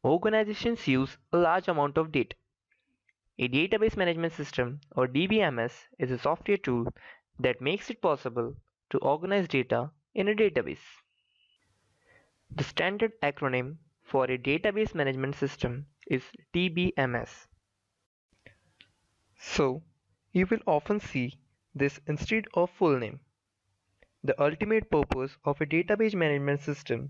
Organizations use a large amount of data. A database management system, or DBMS, is a software tool that makes it possible to organize data in a database. The standard acronym for a database management system is DBMS. So, you will often see this instead of full name. The ultimate purpose of a database management system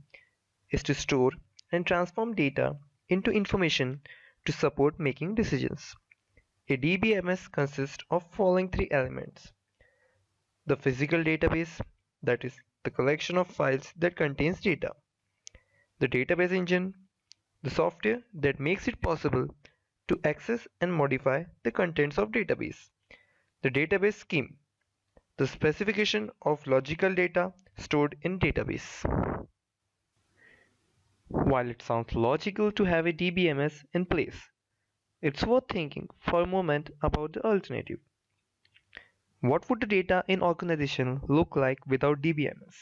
is to store and transform data into information to support making decisions. A DBMS consists of following three elements: the physical database, that is, the collection of files that contains data; the database engine, the software that makes it possible to access and modify the contents of database; the database scheme, the specification of logical data stored in database. While it sounds logical to have a DBMS in place, it's worth thinking for a moment about the alternative. What would the data in organization look like without DBMS?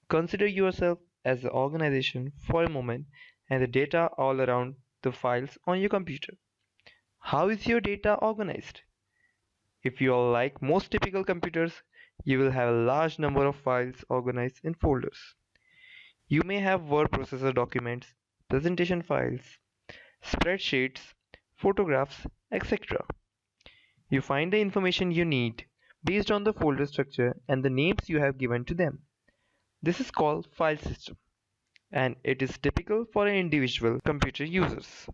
Consider yourself as the organization for a moment and the data all around the files on your computer. How is your data organized? If you are like most typical computers, you will have a large number of files organized in folders. You may have word processor documents, presentation files, spreadsheets, photographs, etc. You find the information you need based on the folder structure and the names you have given to them. This is called file system, and it is typical for individual computer users.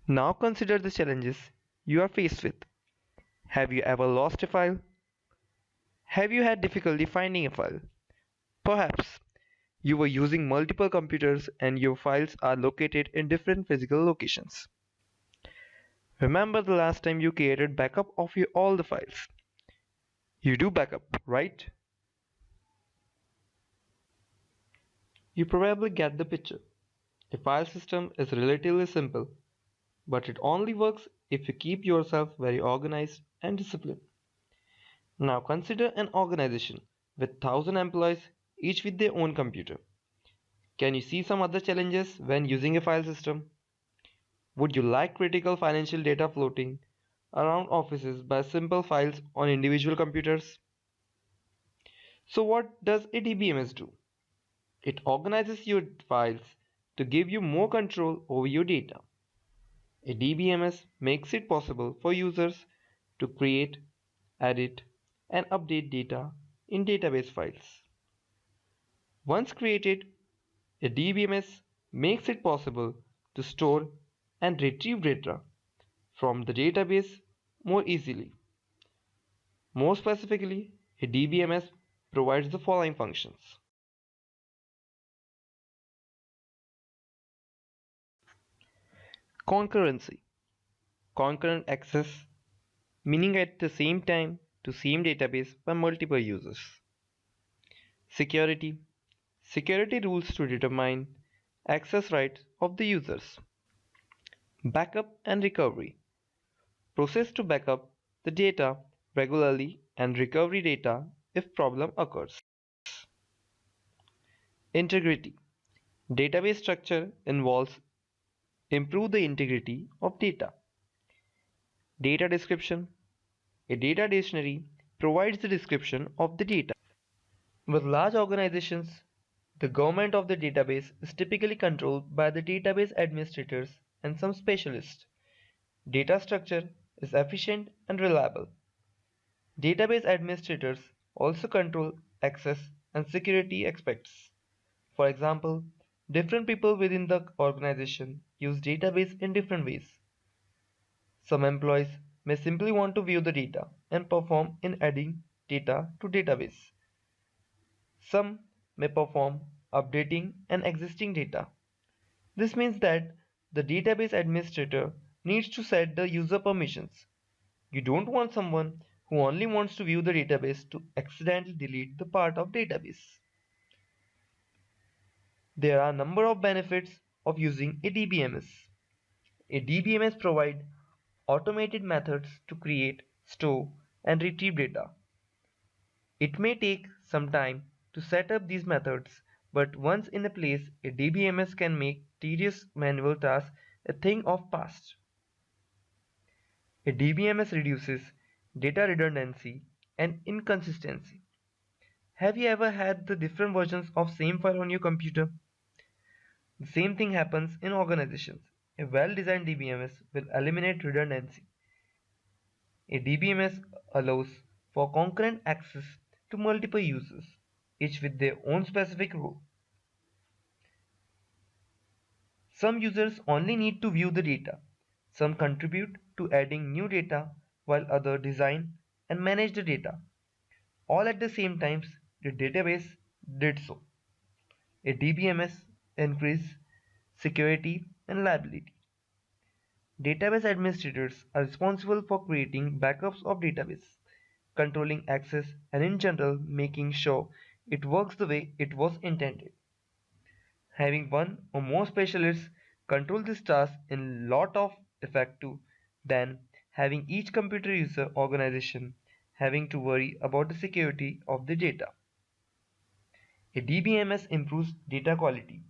Now consider the challenges you are faced with. Have you ever lost a file? Have you had difficulty finding a file? Perhaps you were using multiple computers and your files are located in different physical locations. Remember the last time you created backup of all the files? You do backup, right? You probably get the picture. A file system is relatively simple, but it only works if you keep yourself very organized and disciplined. Now consider an organization with 1,000 employees, each with their own computer. Can you see some other challenges when using a file system? Would you like critical financial data floating around offices by simple files on individual computers? So what does a DBMS do? It organizes your files to give you more control over your data. A DBMS makes it possible for users to create, edit, and update data in database files. Once created, a DBMS makes it possible to store and retrieve data from the database more easily. More specifically, a DBMS provides the following functions. Concurrency. Concurrent access, meaning at the same time to same database by multiple users. Security. Security rules to determine access rights of the users. Backup and recovery. Process to backup the data regularly and recovery data if problem occurs. Integrity. Database structure involves improve the integrity of data. Data description. A data dictionary provides the description of the data. With large organizations, the government of the database is typically controlled by the database administrators and some specialists. Data structure is efficient and reliable. Database administrators also control access and security aspects. For example, different people within the organization use database in different ways. Some employees may simply want to view the data and perform in adding data to database. Some may perform updating an existing data. This means that the database administrator needs to set the user permissions. You don't want someone who only wants to view the database to accidentally delete the part of database. There are a number of benefits of using a DBMS. A DBMS provides automated methods to create, store, and retrieve data. It may take some time to set up these methods, But once in a place, a DBMS can make tedious manual tasks a thing of past. A DBMS reduces data redundancy and inconsistency. Have you ever had the different versions of same file on your computer? The same thing happens in organizations. A well-designed DBMS will eliminate redundancy. A DBMS allows for concurrent access to multiple users, each with their own specific role. Some users only need to view the data. Some contribute to adding new data while others design and manage the data. All at the same time, the database did so. A DBMS increases security and reliability. Database administrators are responsible for creating backups of database, controlling access, and in general making sure it works the way it was intended. Having one or more specialists control this task is lot of effective than having each computer user organization having to worry about the security of the data. A DBMS improves data quality.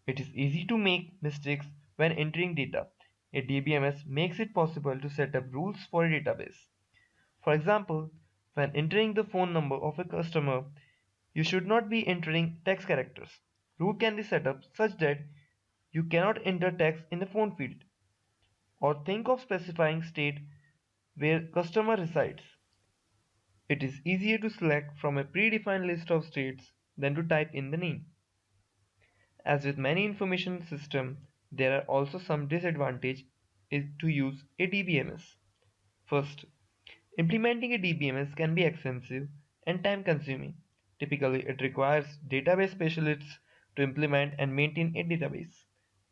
It is easy to make mistakes when entering data. A DBMS makes it possible to set up rules for a database. For example, when entering the phone number of a customer, you should not be entering text characters. Rule can be set up such that you cannot enter text in the phone field. Or think of specifying state where customer resides. It is easier to select from a predefined list of states than to type in the name. As with many information systems, there are also some disadvantages to use a DBMS. First, implementing a DBMS can be expensive and time consuming. Typically, it requires database specialists to implement and maintain a database.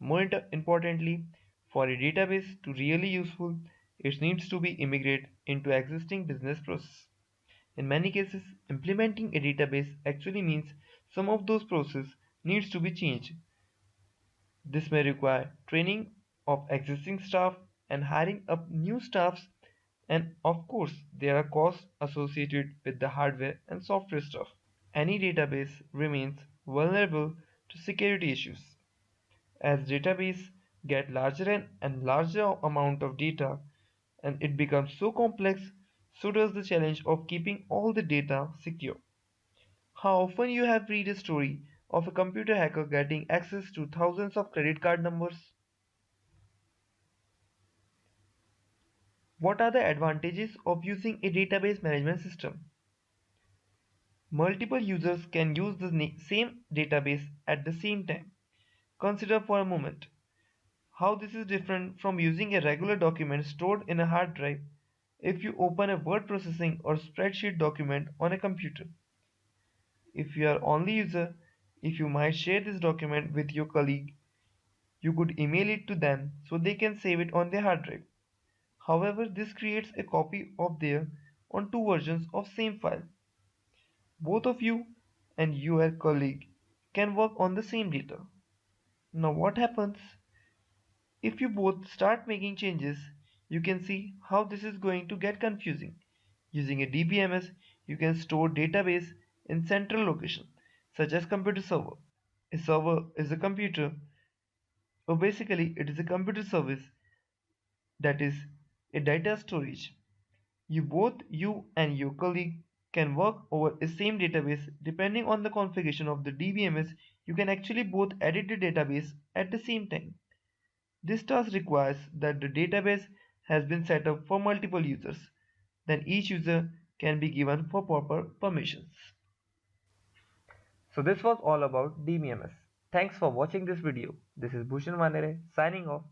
More importantly, for a database to really useful, it needs to be integrated into existing business process. In many cases, implementing a database actually means some of those processes needs to be changed. This may require training of existing staff and hiring up new staffs, and of course there are costs associated with the hardware and software stuff. Any database remains vulnerable to security issues. As database get larger and larger amount of data and it becomes so complex, so does the challenge of keeping all the data secure. How often you have read a story of a computer hacker getting access to thousands of credit card numbers? What are the advantages of using a database management system? Multiple users can use the same database at the same time. Consider for a moment how this is different from using a regular document stored in a hard drive if you open a word processing or spreadsheet document on a computer. If you are only user, if you might share this document with your colleague, you could email it to them so they can save it on their hard drive. However, this creates a copy of their on two versions of same file. Both of you and your colleague can work on the same data. Now what happens? If you both start making changes, you can see how this is going to get confusing. Using a DBMS, you can store database in central location, such as computer server. A server is a computer, or basically it is a computer service that is a data storage. You and your colleague can work over a same database depending on the configuration of the DBMS. You can actually both edit the database at the same time. This task requires that the database has been set up for multiple users. Then each user can be given for proper permissions. So this was all about DBMS. Thanks for watching this video. This is Bhushan Vanere signing off.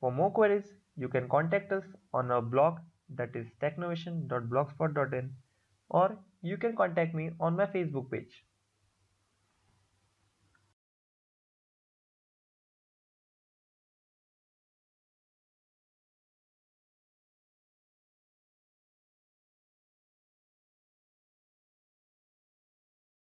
For more queries, you can contact us on our blog, that is technovation.blogspot.in, or you can contact me on my Facebook page.